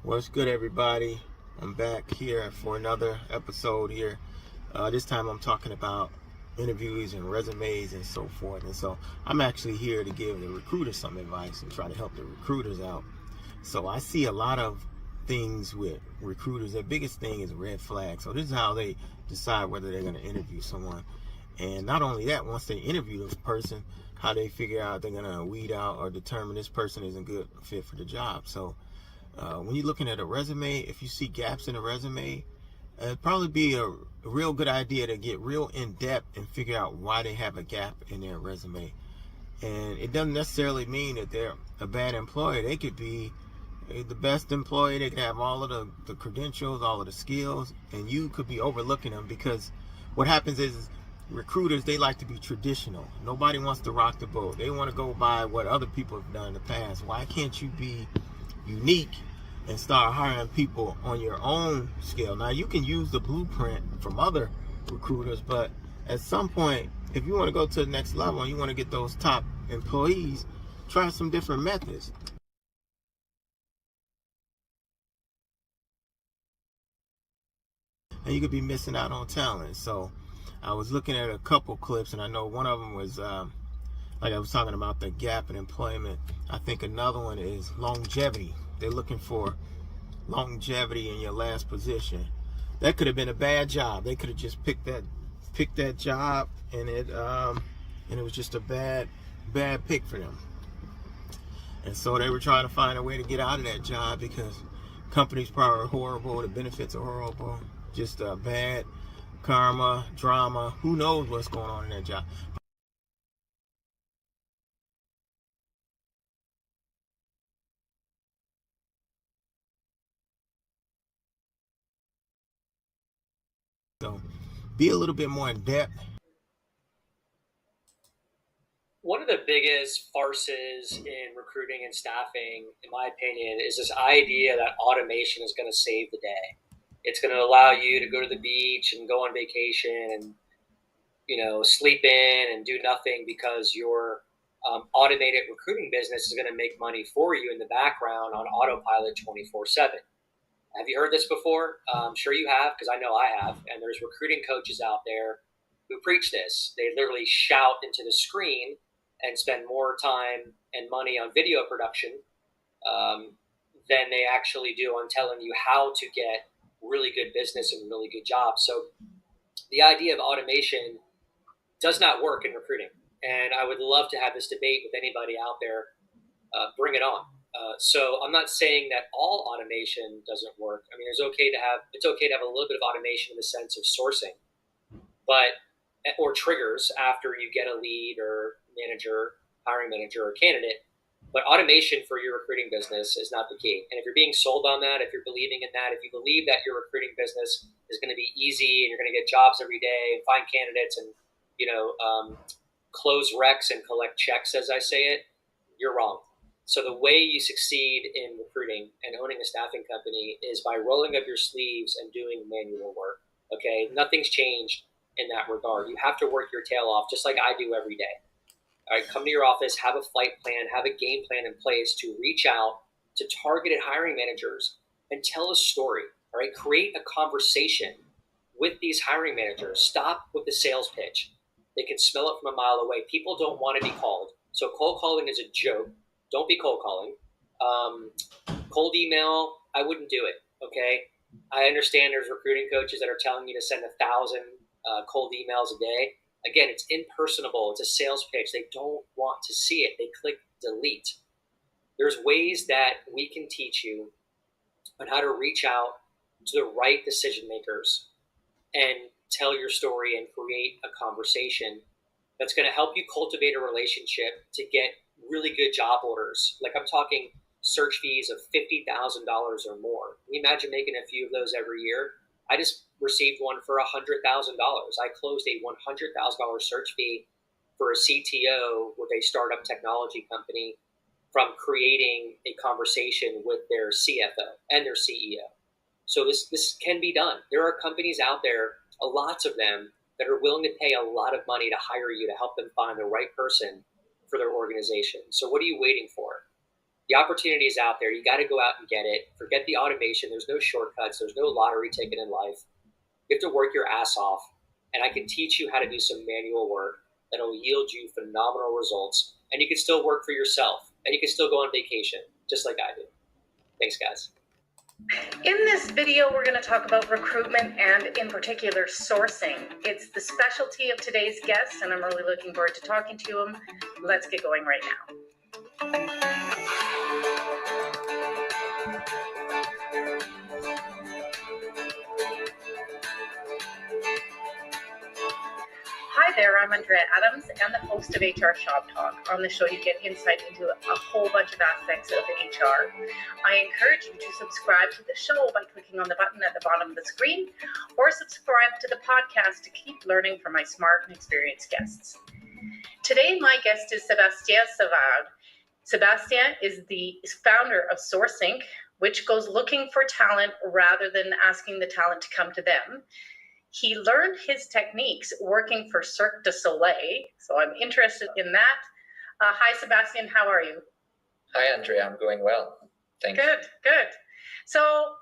What's good, everybody? I'm back here for another episode here. This time I'm talking about interviews and resumes and so forth. And so I'm actually here to give the recruiters some advice and try to help the recruiters out. So I see a lot of things with recruiters. The biggest thing is red flags. So this is how they decide whether they're going to interview someone. And not only that, once they interview this person, how they figure out they're going to weed out or determine this person isn't a good fit for the job. So when you're looking at a resume, if you see gaps in a resume, it'd probably be a real good idea to get real in depth and figure out why they have a gap in their resume. And it doesn't necessarily mean that they're a bad employer. They could be the best employee. They could have all of the credentials, all of the skills, and you could be overlooking them because what happens is recruiters, they like to be traditional. Nobody wants to rock the boat. They want to go by what other people have done in the past. Why can't you be unique and start hiring people on your own scale? Now, you can use the blueprint from other recruiters, but at some point, if you want to go to the next level and you want to get those top employees, try some different methods. And you could be missing out on talent. So I was looking at a couple clips, and I know one of them was like I was talking about the gap in employment. I think another one is longevity. They're looking for longevity in your last position. That could have been a bad job. They could have just picked that job, and it was just a bad pick for them. And so they were trying to find a way to get out of that job because companies probably are horrible, the benefits are horrible, just bad karma, drama. Who knows what's going on in that job? So be a little bit more in depth. One of the biggest farces in recruiting and staffing, in my opinion, is this idea that automation is going to save the day. It's going to allow you to go to the beach and go on vacation and sleep in and do nothing because your automated recruiting business is going to make money for you in the background on autopilot 24/7. Have you heard this before? Sure you have, because I know I have. And there's recruiting coaches out there who preach this. They literally shout into the screen and spend more time and money on video production um, than they actually do on telling you how to get really good business and really good jobs. So the idea of automation does not work in recruiting. And I would love to have this debate with anybody out there. Bring it on. So I'm not saying that all automation doesn't work. I mean, it's okay to have a little bit of automation in the sense of sourcing, but or triggers after you get a lead or manager, hiring manager, or candidate. But automation for your recruiting business is not the key. And if you're being sold on that, if you're believing in that, if you believe that your recruiting business is going to be easy and you're going to get jobs every day and find candidates and close recs and collect checks, as I say it, you're wrong. So the way you succeed in recruiting and owning a staffing company is by rolling up your sleeves and doing manual work. Okay, nothing's changed in that regard. You have to work your tail off just like I do every day. All right, come to your office, have a flight plan, have a game plan in place to reach out to targeted hiring managers and tell a story. All right, create a conversation with these hiring managers. Stop with the sales pitch. They can smell it from a mile away. People don't want to be called. So cold calling is a joke. Don't be cold calling. Cold email, I wouldn't do it. Okay, I understand there's recruiting coaches that are telling you to send 1,000 cold emails a day. Again, it's impersonable. It's a sales pitch. They don't want to see it. They click delete. There's ways that we can teach you on how to reach out to the right decision makers and tell your story and create a conversation that's going to help you cultivate a relationship to get really good job orders. Like I'm talking search fees of $50,000 or more. Can you imagine making a few of those every year? I just received one for $100,000. I closed a $100,000 search fee for a CTO with a startup technology company from creating a conversation with their CFO and their CEO. So this can be done. There are companies out there, lots of them, that are willing to pay a lot of money to hire you to help them find the right person for their organization. So what are you waiting for? The opportunity is out there. You got to go out and get it. Forget the automation. There's no shortcuts. There's no lottery ticket in life. You have to work your ass off. And I can teach you how to do some manual work that'll yield you phenomenal results. And you can still work for yourself. And you can still go on vacation, just like I do. Thanks, guys. In this video, we're going to talk about recruitment and, in particular, sourcing. It's the specialty of today's guest, and I'm really looking forward to talking to him. Let's get going right now. Hi there, I'm Andrea Adams and the host of HR Shop Talk. On the show, you get insight into a whole bunch of aspects of HR. I encourage you to subscribe to the show by clicking on the button at the bottom of the screen, or subscribe to the podcast to keep learning from my smart and experienced guests. Today, my guest is Sebastien Savard. Sebastien is the founder of Sourcing, which goes looking for talent rather than asking the talent to come to them. He learned his techniques working for Cirque du Soleil, so I'm interested in that. Hi, Sebastien, how are you? Hi, Andrea, I'm going well. Thank you. Good. So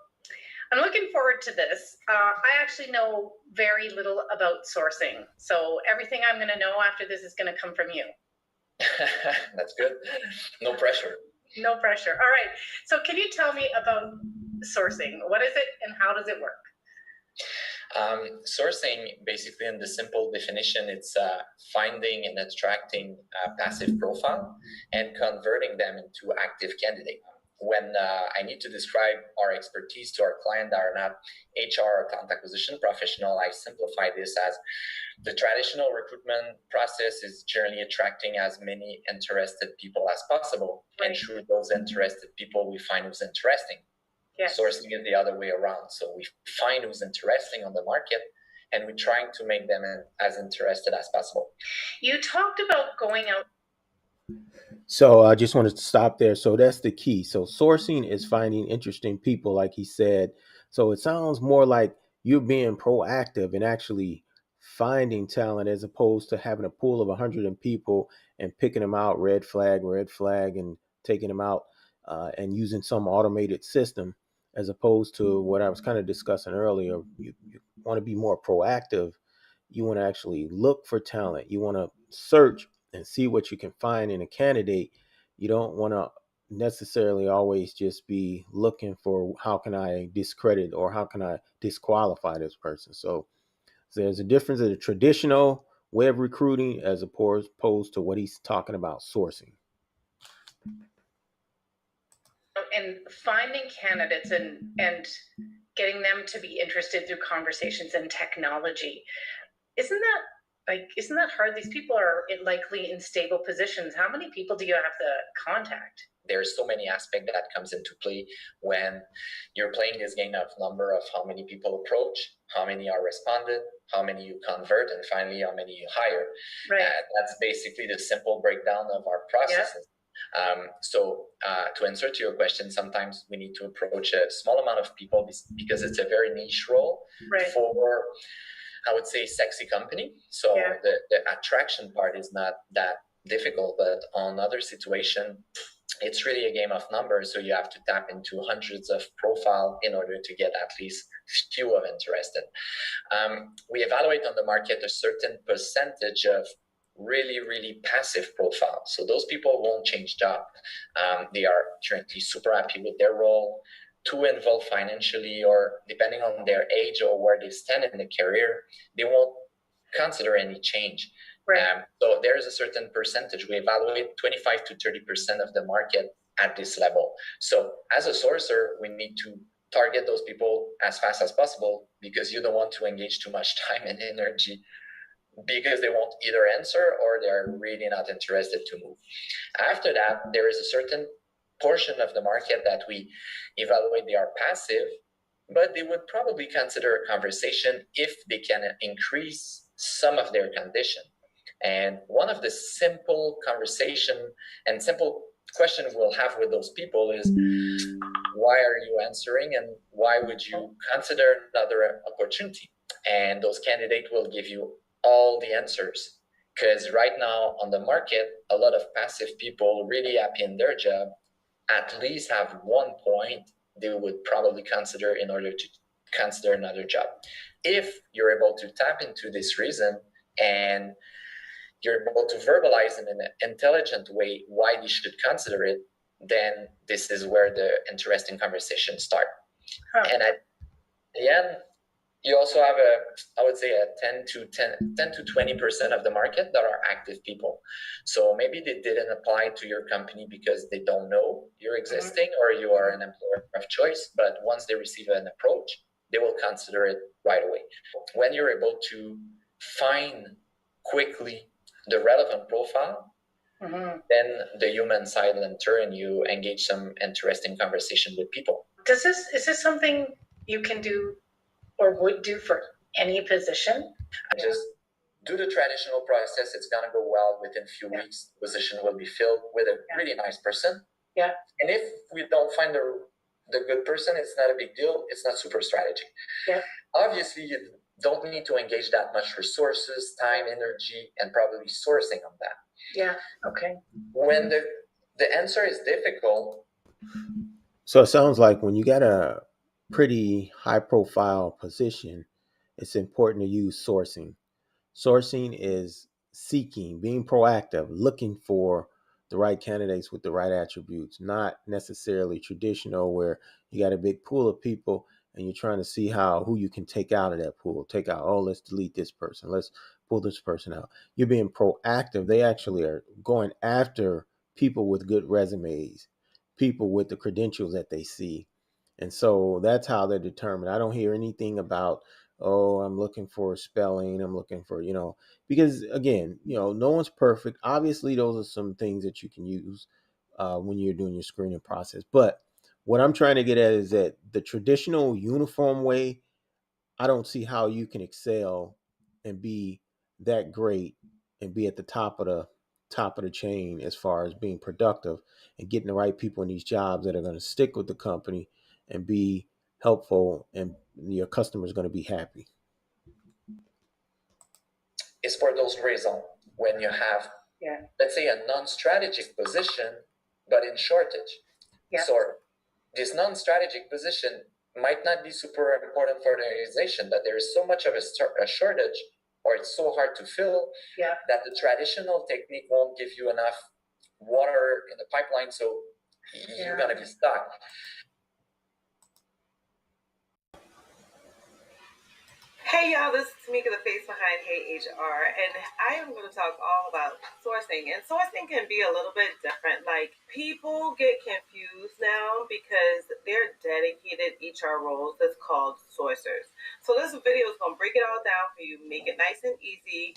I'm looking forward to this. I actually know very little about sourcing, so everything I'm going to know after this is going to come from you. That's good. No pressure. No pressure. All right. So can you tell me about sourcing? What is it and how does it work? Sourcing, basically, in the simple definition, it's finding and extracting a passive profile and converting them into active candidate. When I need to describe our expertise to our client that are not HR or talent acquisition professional, I simplify this as the traditional recruitment process is generally attracting as many interested people as possible. Right. And through those interested people, we find who's interesting. Yes. Sourcing is the other way around. So we find who's interesting on the market and we're trying to make them as interested as possible. You talked about going out. So I just wanted to stop there. So that's the key. So sourcing is finding interesting people, like he said. So it sounds more like you're being proactive and actually finding talent as opposed to having a pool of 100 people and picking them out, red flag, and taking them out and using some automated system, as opposed to what I was kind of discussing earlier. You want to be more proactive. You want to actually look for talent. You want to search and see what you can find in a candidate. You don't want to necessarily always just be looking for how can I discredit or how can I disqualify this person. So there's a difference in the traditional way of recruiting as opposed to what he's talking about, sourcing. And finding candidates and getting them to be interested through conversations and technology. Isn't that hard? These people are likely in stable positions. How many people do you have to contact? There's so many aspects that comes into play when you're playing this game of number of how many people approach, how many are responded, how many you convert, and finally how many you hire. Right. That's basically the simple breakdown of our processes. Yeah. To answer to your question, sometimes we need to approach a small amount of people because it's a very niche role. Right. For, I would say, sexy company. So yeah. The attraction part is not that difficult, but on other situation, it's really a game of numbers. So you have to tap into hundreds of profile in order to get at least few of interested. We evaluate on the market a certain percentage of really passive profile. So those people won't change job. They are currently super happy with their role, too involved financially, or depending on their age or where they stand in the career, they won't consider any change. Right. So there is a certain percentage. We evaluate 25 to 30% of the market at this level. So as a sourcer, we need to target those people as fast as possible because you don't want to engage too much time and energy because they won't either answer or they're really not interested to move. After that, there is a certain portion of the market that we evaluate they are passive, but they would probably consider a conversation if they can increase some of their condition. And one of the simple conversation and simple question we'll have with those people is, why are you answering and why would you consider another opportunity? And those candidates will give you all the answers. Because right now on the market, a lot of passive people really happy in their job at least have 1 point they would probably consider in order to consider another job. If you're able to tap into this reason and you're able to verbalize in an intelligent way why they should consider it, then this is where the interesting conversations start. And at the end, you also have I would say a 10 to 20% of the market that are active people. So maybe they didn't apply to your company because they don't know you're existing or you are an employer of choice. But once they receive an approach, they will consider it right away. When you're able to find quickly the relevant profile, then the human side enter and you engage some interesting conversation with people. Is this something you can do or would do for any position? Just do the traditional process. It's going to go well. Within a few weeks, the position will be filled with a really nice person. Yeah. And if we don't find the good person, it's not a big deal. It's not super strategic. Yeah. Obviously, you don't need to engage that much resources, time, energy, and probably sourcing on that. Yeah. Okay. When the answer is difficult. So it sounds like when you got a pretty high profile position, it's important to use sourcing. Sourcing is seeking, being proactive, looking for the right candidates with the right attributes, not necessarily traditional where you got a big pool of people and you're trying to see who you can take out of that pool. Take out, oh, let's delete this person. Let's pull this person out. You're being proactive. They actually are going after people with good resumes, people with the credentials that they see. And so that's how they're determined. I don't hear anything about, oh, I'm looking for spelling. I'm looking for, because again, no one's perfect. Obviously, those are some things that you can use when you're doing your screening process. But what I'm trying to get at is that the traditional uniform way, I don't see how you can excel and be that great and be at the top of the chain as far as being productive and getting the right people in these jobs that are going to stick with the company and be helpful, and your customer is going to be happy. It's for those reasons when you have, let's say, a non-strategic position, but in shortage. Yeah. So this non-strategic position might not be super important for the organization, but there is so much of a shortage, or it's so hard to fill, that the traditional technique won't give you enough water in the pipeline, so you're going to be stuck. Hey y'all, this is Tamika, the face behind Hey HR, and I am going to talk all about sourcing. And sourcing can be a little bit different. Like, people get confused now because they're dedicated HR roles that's called sourcers. So this video is going to break it all down for you, make it nice and easy.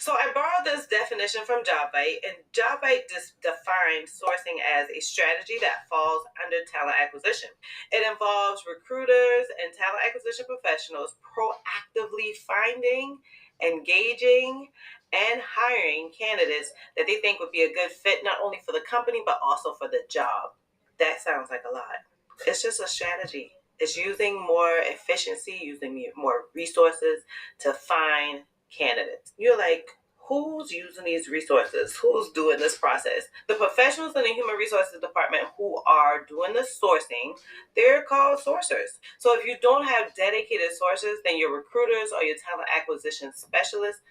So I borrowed this definition from JobBite, and JobBite defines sourcing as a strategy that falls under talent acquisition. It involves recruiters and talent acquisition professionals proactively finding, engaging, and hiring candidates that they think would be a good fit, not only for the company, but also for the job. That sounds like a lot. It's just a strategy. It's using more efficiency, using more resources to find candidates. You're like, who's using these resources? Who's doing this process? The professionals in the human resources department who are doing the sourcing, they're called sourcers. So if you don't have dedicated sources, then your recruiters or your talent acquisition specialists,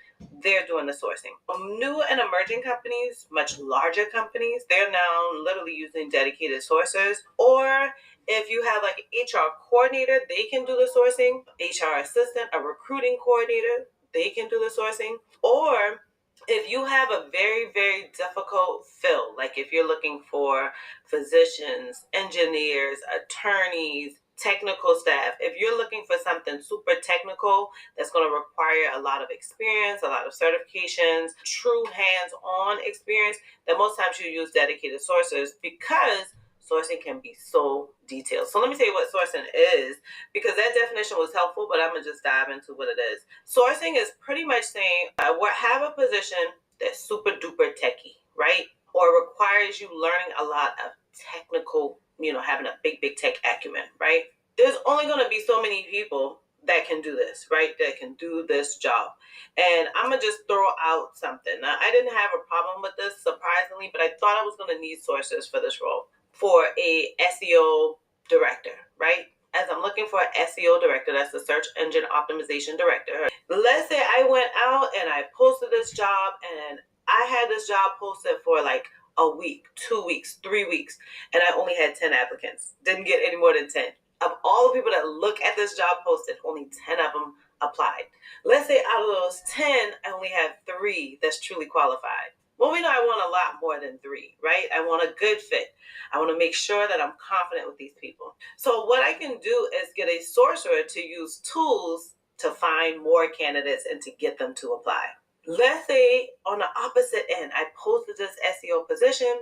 they're doing the sourcing. New and emerging companies, much larger companies, they're now literally using dedicated sourcers. Or if you have like an HR coordinator, they can do the sourcing. HR assistant, a recruiting coordinator, they can do the sourcing. Or if you have a very, very difficult fill, like if you're looking for physicians, engineers, attorneys, technical staff, if you're looking for something super technical that's going to require a lot of experience, a lot of certifications, true hands-on experience, then most times you use dedicated sources because sourcing can be so detailed. So let me tell you what sourcing is, because that definition was helpful, but I'm going to just dive into what it is. Sourcing is pretty much saying, have a position that's super duper techie, right? Or requires you learning a lot of technical, having a big tech acumen, right? There's only going to be so many people that can do this, right? That can do this job. And I'm going to just throw out something. Now, I didn't have a problem with this, surprisingly, but I thought I was going to need sources for this role, for a SEO director, right? As I'm looking for an SEO director, that's the search engine optimization director. Let's say I went out and I posted this job, and I had this job posted for like a week, 2 weeks, 3 weeks, and I only had 10 applicants. Didn't get any more than 10. Of all the people that look at this job posted, only 10 of them applied. Let's say out of those 10, I only have 3 that's truly qualified. Well, we know I want a lot more than 3, right? I want a good fit. I want to make sure that I'm confident with these people. So what I can do is get a sourcer to use tools to find more candidates and to get them to apply. Let's say on the opposite end, I posted this SEO position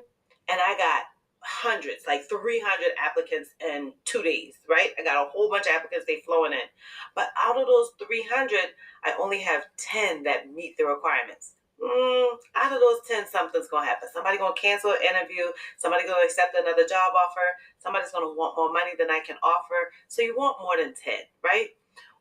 and I got hundreds, like 300 applicants in 2 days, right? I got a whole bunch of applicants, they flowing in. But out of those 300, I only have 10 that meet the requirements. Out of those 10, something's going to happen. Somebody's going to cancel an interview. Somebody's going to accept another job offer. Somebody's going to want more money than I can offer. So you want more than 10, right?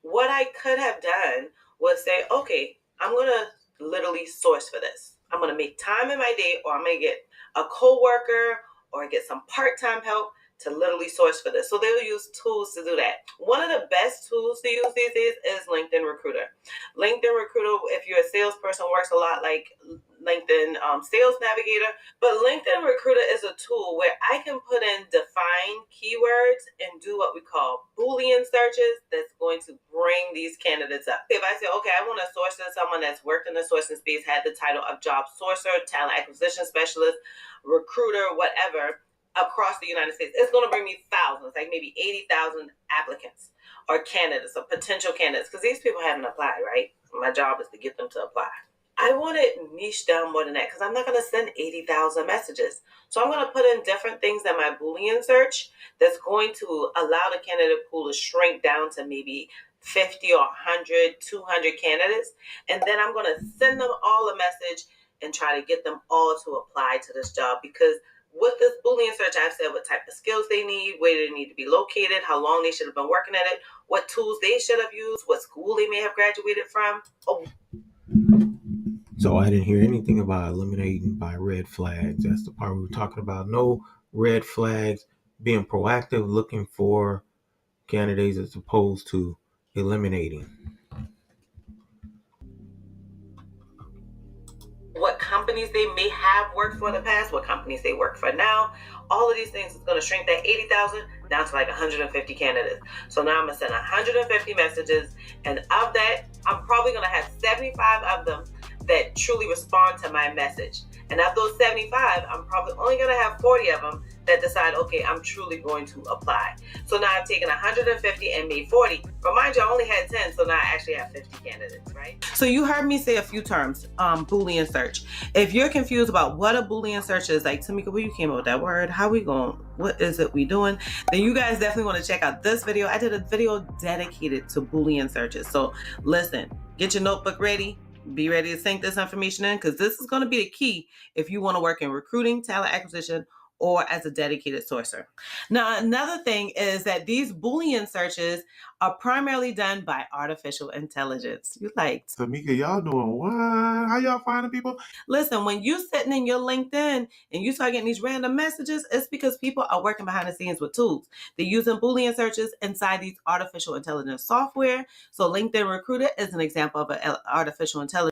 What I could have done was say, okay, I'm going to literally source for this. I'm going to make time in my day, or I'm going to get a coworker or get some part-time help to literally source for this. So they'll use tools to do that. One of the best tools to use these days is LinkedIn Recruiter. LinkedIn Recruiter, if you're a salesperson, works a lot like LinkedIn Sales Navigator. But LinkedIn Recruiter is a tool where I can put in defined keywords and do what we call Boolean searches that's going to bring these candidates up. If I say, okay, I want to source in someone that's worked in the sourcing space, had the title of job sourcer, talent acquisition specialist, recruiter, whatever, across the United States, it's going to bring me thousands, like maybe 80,000 applicants or candidates or potential candidates, because these people haven't applied, right? My job is to get them to apply. I want it niche down more than that, because I'm not going to send 80,000 messages. So I'm going to put in different things in my Boolean search that's going to allow the candidate pool to shrink down to maybe 50 or 100, 200 candidates. And then I'm going to send them all a message and try to get them all to apply to this job, because with this Boolean search, I've said what type of skills they need, where they need to be located, how long they should have been working at it, what tools they should have used, what school they may have graduated from. So I didn't hear anything about eliminating by red flags. That's the part we were talking about. No red flags, being proactive, looking for candidates as opposed to eliminating. What companies they may have worked for in the past, what companies they work for now. All of these things is going to shrink that 80,000 down to like 150 candidates. So now I'm going to send 150 messages, and of that, I'm probably going to have 75 of them that truly respond to my message. And of those 75, I'm probably only going to have 40 of them that decide, okay, I'm truly going to apply. So now I've taken 150 and made 40. Remind you, I only had 10, so now I actually have 50 candidates, right? So you heard me say a few terms, Boolean search. If you're confused about what a Boolean search is, like, Tamika, where you came up with that word, how we going, what is it we doing? Then you guys definitely want to check out this video. I did a video dedicated to Boolean searches. So listen, get your notebook ready. Be ready to sink this information in, because this is going to be the key if you want to work in recruiting, talent acquisition, or as a dedicated sourcer. Now, another thing is that these Boolean searches are primarily done by artificial intelligence. You like, Tamika, y'all doing what? How y'all finding people? Listen, when you're sitting in your LinkedIn and you start getting these random messages, it's because people are working behind the scenes with tools. They're using Boolean searches inside these artificial intelligence software. So LinkedIn Recruiter is an example of an artificial intelligence.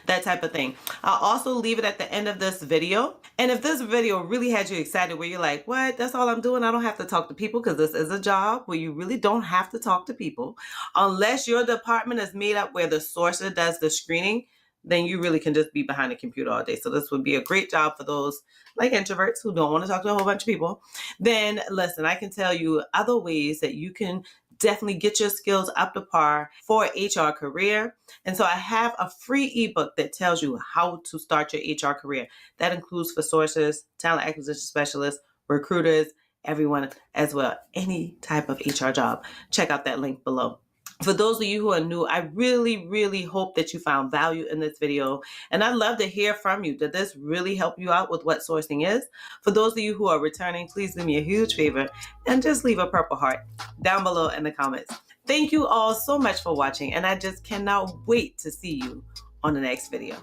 That type of thing. I'll also leave it at the end of this video. And if this video really had you excited, where you're like, what, that's all I'm doing, I don't have to talk to people, because this is a job where you really don't have to talk to people. Unless your department is made up where the sourcer does the screening, then you really can just be behind a computer all day. So this would be a great job for those like introverts who don't want to talk to a whole bunch of people. Then listen, I can tell you other ways that you can definitely get your skills up to par for an HR career. And so I have a free ebook that tells you how to start your HR career. That includes for sources, talent acquisition specialists, recruiters, everyone as well, any type of HR job. Check out that link below. For those of you who are new, I really, really hope that you found value in this video. And I'd love to hear from you. Did this really help you out with what sourcing is? For those of you who are returning, please do me a huge favor and just leave a purple heart down below in the comments. Thank you all so much for watching, and I just cannot wait to see you on the next video.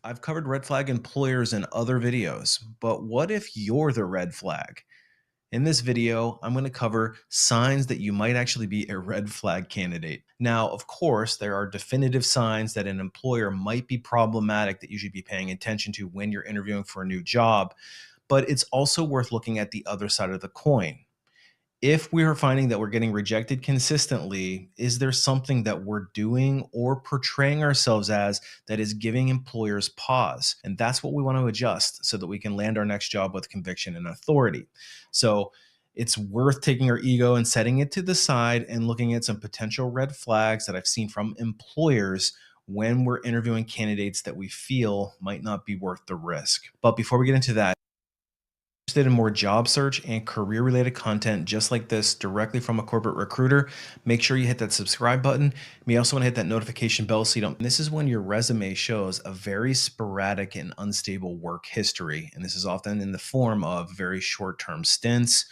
I've covered red flag employers in other videos, but what if you're the red flag? In this video, I'm going to cover signs that you might actually be a red flag candidate. Now, of course, there are definitive signs that an employer might be problematic that you should be paying attention to when you're interviewing for a new job, but it's also worth looking at the other side of the coin. If we are finding that we're getting rejected consistently, is there something that we're doing or portraying ourselves as that is giving employers pause? And that's what we want to adjust so that we can land our next job with conviction and authority. So it's worth taking our ego and setting it to the side and looking at some potential red flags that I've seen from employers when we're interviewing candidates that we feel might not be worth the risk. But before we get into that, interested in more job search and career related content just like this directly from a corporate recruiter, make sure you hit that subscribe button. You may also want to hit that notification bell so you don't. This is when your resume shows a very sporadic and unstable work history. And this is often in the form of very short-term stints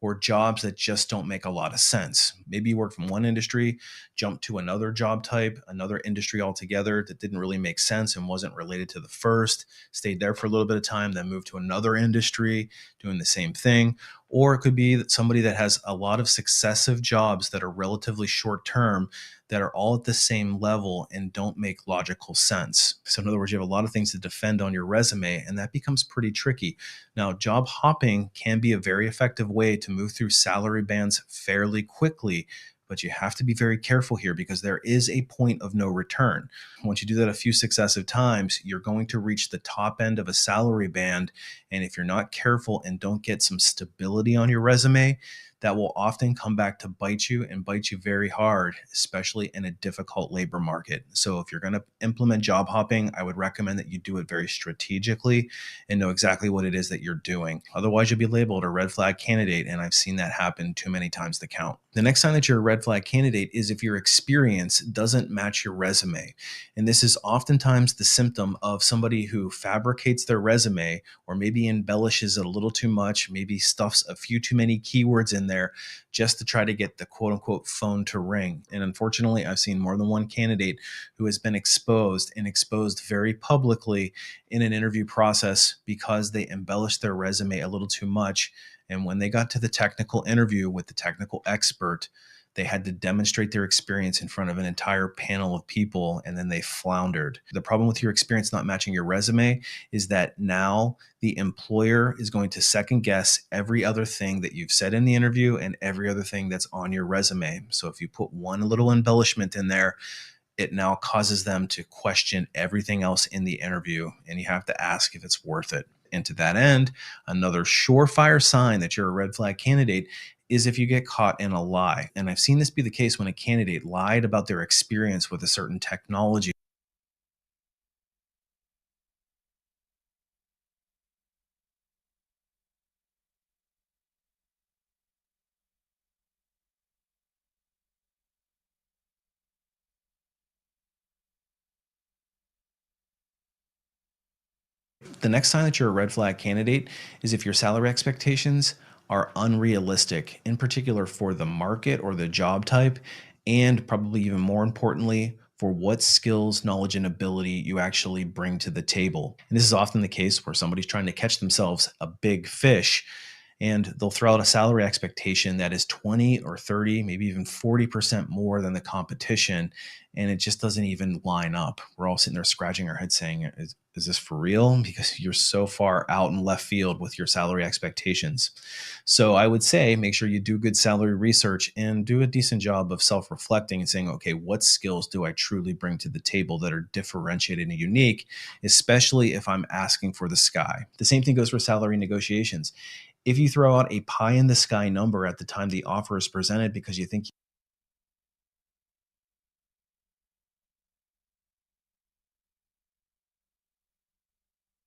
or jobs that just don't make a lot of sense. Maybe you work from one industry, jump to another job type, another industry altogether that didn't really make sense and wasn't related to the first, stayed there for a little bit of time, then moved to another industry doing the same thing. Or it could be that somebody that has a lot of successive jobs that are relatively short term that are all at the same level and don't make logical sense. So in other words, you have a lot of things to defend on your resume, and that becomes pretty tricky. Now, job hopping can be a very effective way to move through salary bands fairly quickly, but you have to be very careful here because there is a point of no return. Once you do that a few successive times, you're going to reach the top end of a salary band. And if you're not careful and don't get some stability on your resume, that will often come back to bite you and bite you very hard, especially in a difficult labor market. So if you're going to implement job hopping, I would recommend that you do it very strategically and know exactly what it is that you're doing. Otherwise, you'll be labeled a red flag candidate, and I've seen that happen too many times to count. The next sign that you're a red flag candidate is if your experience doesn't match your resume. And this is oftentimes the symptom of somebody who fabricates their resume or maybe embellishes it a little too much, maybe stuffs a few too many keywords in there just to try to get the quote unquote phone to ring. And unfortunately, I've seen more than one candidate who has been exposed and exposed very publicly in an interview process because they embellished their resume a little too much. And when they got to the technical interview with the technical expert, they had to demonstrate their experience in front of an entire panel of people, and then they floundered. The problem with your experience not matching your resume is that now the employer is going to second guess every other thing that you've said in the interview and every other thing that's on your resume. So if you put one little embellishment in there, it now causes them to question everything else in the interview, and you have to ask if it's worth it. And to that end, another surefire sign that you're a red flag candidate is if you get caught in a lie. And I've seen this be the case when a candidate lied about their experience with a certain technology. The next sign that you're a red flag candidate is if your salary expectations are unrealistic, in particular for the market or the job type, and probably even more importantly, for what skills, knowledge, and ability you actually bring to the table. And this is often the case where somebody's trying to catch themselves a big fish, and they'll throw out a salary expectation that is 20 or 30, maybe even 40% more than the competition, and it just doesn't even line up. We're all sitting there scratching our heads saying, is this for real? Because you're so far out in left field with your salary expectations. So I would say make sure you do good salary research and do a decent job of self-reflecting and saying, okay, what skills do I truly bring to the table that are differentiated and unique, especially if I'm asking for the sky. The same thing goes for salary negotiations. If you throw out a pie in the sky number at the time the offer is presented because you think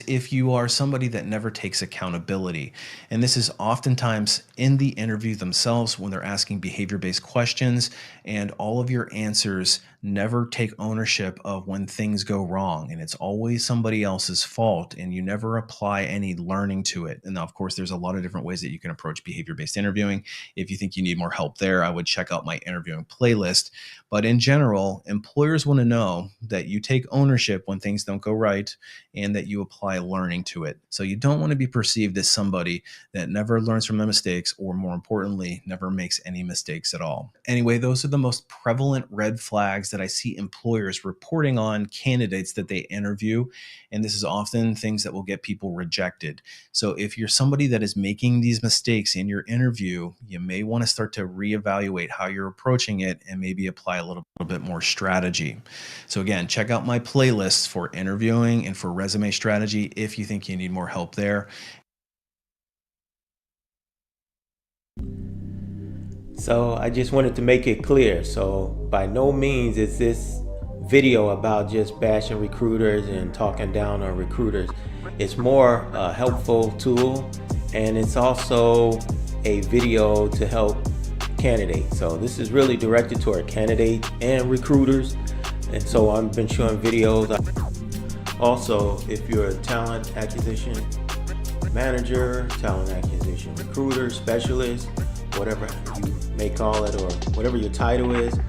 if you are somebody that never takes accountability. And this is oftentimes in the interview themselves when they're asking behavior-based questions, and all of your answers never take ownership of when things go wrong, and it's always somebody else's fault, and you never apply any learning to it. And of course, there's a lot of different ways that you can approach behavior-based interviewing. If you think you need more help there, I would check out my interviewing playlist. But in general, employers want to know that you take ownership when things don't go right and that you apply learning to it. So you don't want to be perceived as somebody that never learns from their mistakes, or more importantly, never makes any mistakes at all. Anyway, those are the most prevalent red flags that I see employers reporting on candidates that they interview. And this is often things that will get people rejected. So if you're somebody that is making these mistakes in your interview, you may want to start to reevaluate how you're approaching it and maybe apply a little bit more strategy. So again, check out my playlists for interviewing and for resume strategy if you think you need more help there. So I just wanted to make it clear. So by no means is this video about just bashing recruiters and talking down on recruiters. It's more a helpful tool, and it's also a video to help candidates. So this is really directed toward candidates and recruiters. And so I've been showing videos. Also, if you're a talent acquisition manager, talent acquisition recruiter, specialist, whatever you may call it, or whatever your title is,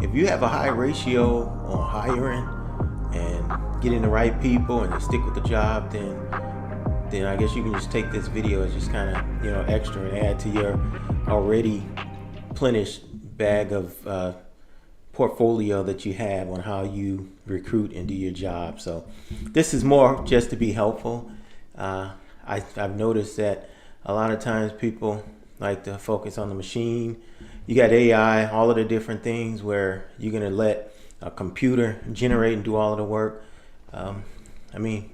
if you have a high ratio on hiring and getting the right people and you stick with the job, then I guess you can just take this video as just kind of, extra and add to your already plenished bag of portfolio that you have on how you recruit and do your job. So this is more just to be helpful. I've noticed that a lot of times people like to focus on the machine. You got AI, all of the different things where you're going to let a computer generate and do all of the work.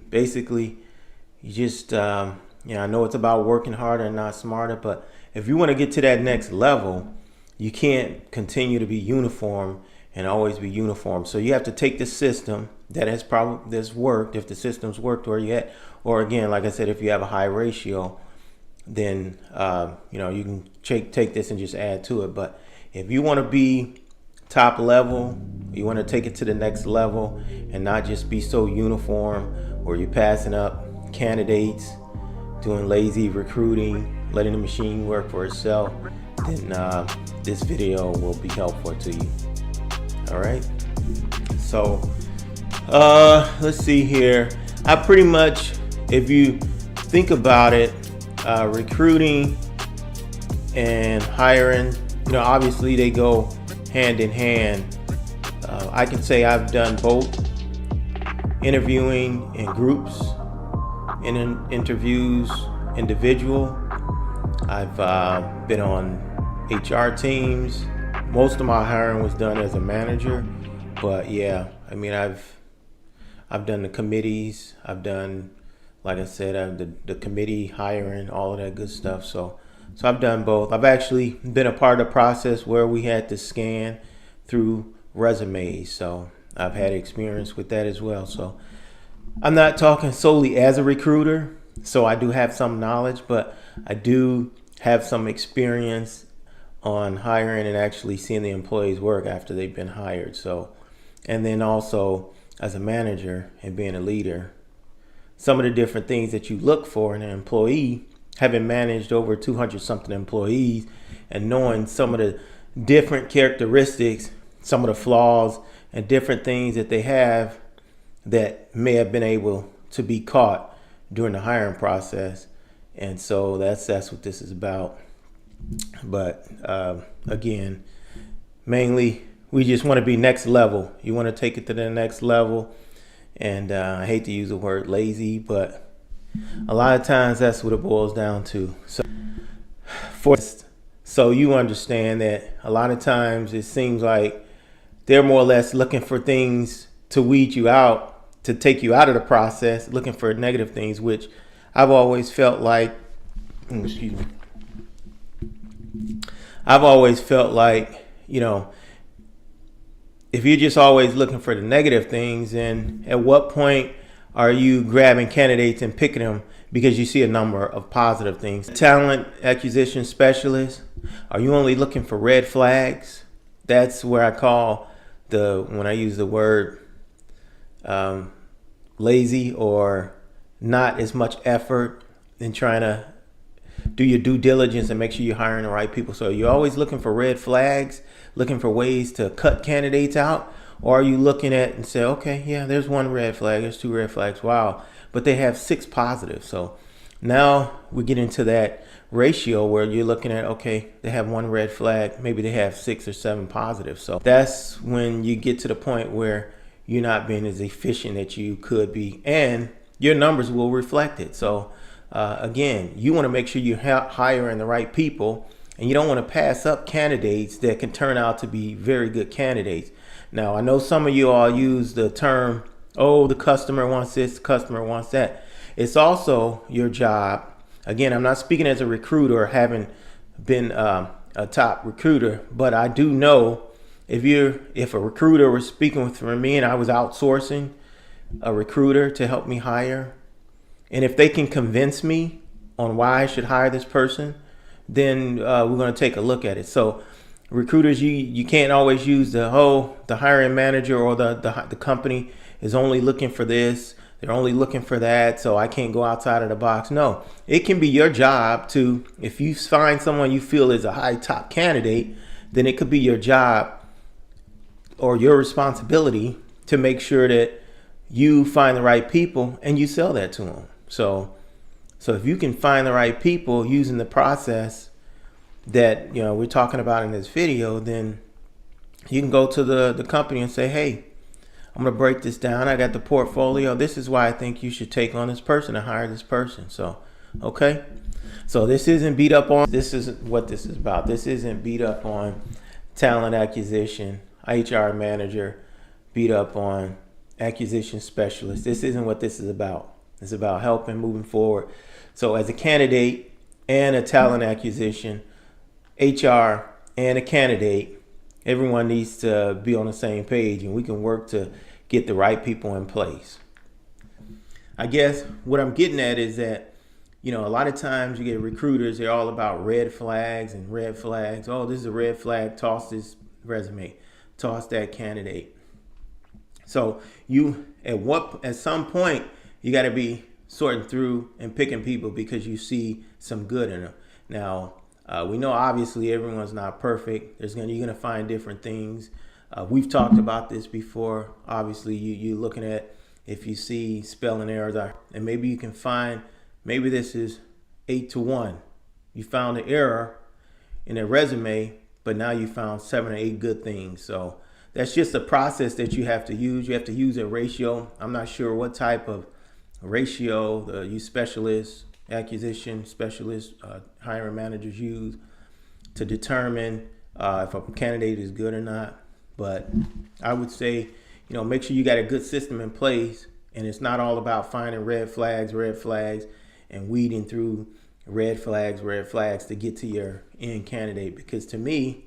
Basically, you just, I know it's about working harder and not smarter, but if you want to get to that next level, you can't continue to be uniform and always be uniform. So you have to take the system that's worked, if the system's worked where you're at, or again, like I said, if you have a high ratio, then you can take this and just add to it. But if you want to be top level, you want to take it to the next level and not just be so uniform where you're passing up candidates, doing lazy recruiting, letting the machine work for itself, then this video will be helpful to you. All right, so let's see here. I pretty much, if you think about it, recruiting and hiring, obviously they go hand in hand. I can say I've done both, interviewing in groups, in interviews individual. I've been on HR teams. Most of my hiring was done as a manager, but yeah, I've done the committees. I've done, like I said, the committee hiring, all of that good stuff. So I've done both. I've actually been a part of the process where we had to scan through resumes. So I've had experience with that as well. So I'm not talking solely as a recruiter. So I do have some knowledge, but I do have some experience on hiring and actually seeing the employees work after they've been hired. So, and then also as a manager and being a leader, some of the different things that you look for in an employee, having managed over 200 something employees and knowing some of the different characteristics, some of the flaws and different things that they have that may have been able to be caught during the hiring process. And so that's what this is about. But again, mainly we just want to be next level. You want to take it to the next level. And I hate to use the word lazy, but a lot of times that's what it boils down to. So you understand that a lot of times it seems like they're more or less looking for things to weed you out, to take you out of the process, looking for negative things, which I've always felt like, if you're just always looking for the negative things, then at what point are you grabbing candidates and picking them because you see a number of positive things? Talent acquisition specialist, are you only looking for red flags? That's where I call when I use the word lazy or not as much effort in trying to do your due diligence and make sure you're hiring the right people. So you're always looking for red flags, looking for ways to cut candidates out, or are you looking at and say, okay, yeah, there's one red flag, there's two red flags, wow, but they have 6 positives. So now we get into that ratio where you're looking at, okay, they have 1 red flag, maybe they have 6 or 7 positives. So that's when you get to the point where you're not being as efficient as you could be, and your numbers will reflect it. So again, you want to make sure you're hiring the right people, and you don't want to pass up candidates that can turn out to be very good candidates. Now, I know some of you all use the term, oh, the customer wants this, the customer wants that. It's also your job. Again, I'm not speaking as a recruiter or having been a top recruiter, but I do know if a recruiter was speaking for me and I was outsourcing a recruiter to help me hire, and if they can convince me on why I should hire this person, then we're going to take a look at it. So recruiters, you can't always use the hiring manager or the company is only looking for this, they're only looking for that, so I can't go outside of the box. No, it can be your job to, if you find someone you feel is a high top candidate, then it could be your job or your responsibility to make sure that you find the right people and you sell that to them. So if you can find the right people using the process that we're talking about in this video, then you can go to the company and say, hey, I'm going to break this down. I got the portfolio. This is why I think you should take on this person and hire this person. So, okay. So this isn't beat up on, this isn't what this is about. This isn't beat up on talent acquisition, HR manager, beat up on acquisition specialist. This isn't what this is about. It's about helping moving forward. So as a candidate and a talent acquisition, HR and a candidate, everyone needs to be on the same page, and we can work to get the right people in place. I guess what I'm getting at is that, a lot of times you get recruiters, they're all about red flags and red flags. Oh, this is a red flag, toss this resume, toss that candidate. So at some point, you got to be sorting through and picking people because you see some good in them. Now, we know obviously everyone's not perfect. You're going to find different things. We've talked about this before. Obviously, you're looking at if you see spelling errors, and maybe you can find, maybe this is 8 to 1. You found an error in a resume, but now you found 7 or 8 good things. So that's just a process that you have to use. You have to use a ratio. I'm not sure what type of ratio you specialists, acquisition specialists, hiring managers use to determine if a candidate is good or not. But I would say, make sure you got a good system in place, and it's not all about finding red flags, and weeding through red flags to get to your end candidate. Because to me,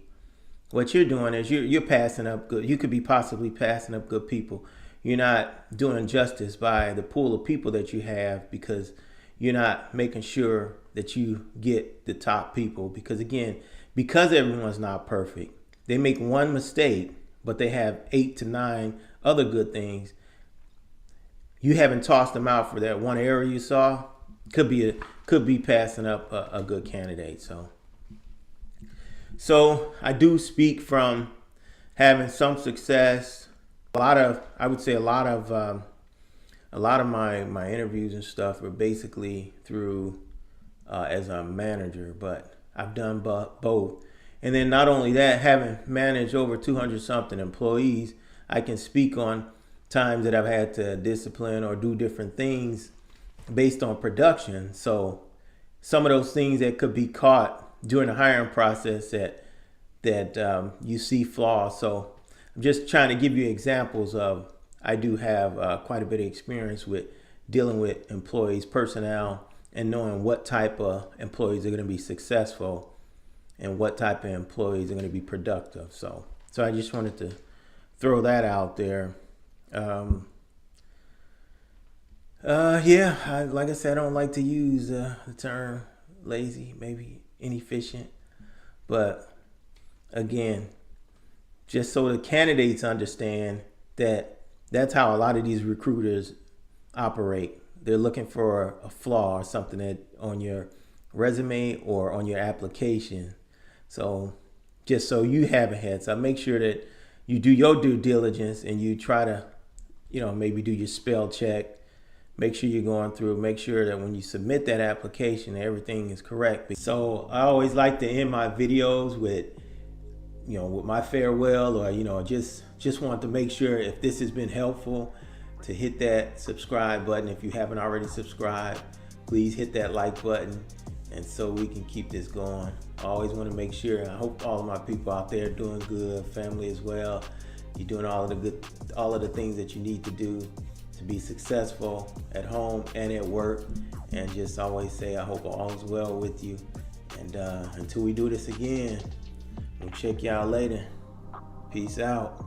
what you're doing is you're passing up good. You could be possibly passing up good people. You're not doing justice by the pool of people that you have, because you're not making sure that you get the top people. Because again, because everyone's not perfect, they make one mistake, but they have 8 to 9 other good things. You haven't tossed them out for that one error you saw. Could be passing up a good candidate. So I do speak from having some success. I would say a lot of my interviews and stuff are basically through as a manager, but I've done both. And then not only that, having managed over 200 something employees, I can speak on times that I've had to discipline or do different things based on production. So some of those things that could be caught during the hiring process that you see flaws. So I'm just trying to give you examples of, I do have quite a bit of experience with dealing with employees, personnel, and knowing what type of employees are going to be successful and what type of employees are going to be productive. So I just wanted to throw that out there. Yeah, like I said, I don't like to use the term lazy, maybe inefficient, but again, just so the candidates understand that that's how a lot of these recruiters operate. They're looking for a flaw or something that on your resume or on your application. So just so you have a heads up, make sure that you do your due diligence and you try to, maybe do your spell check. Make sure you're going through, make sure that when you submit that application, everything is correct. So I always like to end my videos with, with my farewell, or, just want to make sure if this has been helpful to hit that subscribe button. If you haven't already subscribed, please hit that like button, and so we can keep this going. I always want to make sure, I hope all of my people out there are doing good, family as well. You're doing all of the things that you need to do to be successful at home and at work. And just always say, I hope all is well with you. And until we do this again, we'll check y'all later. Peace out.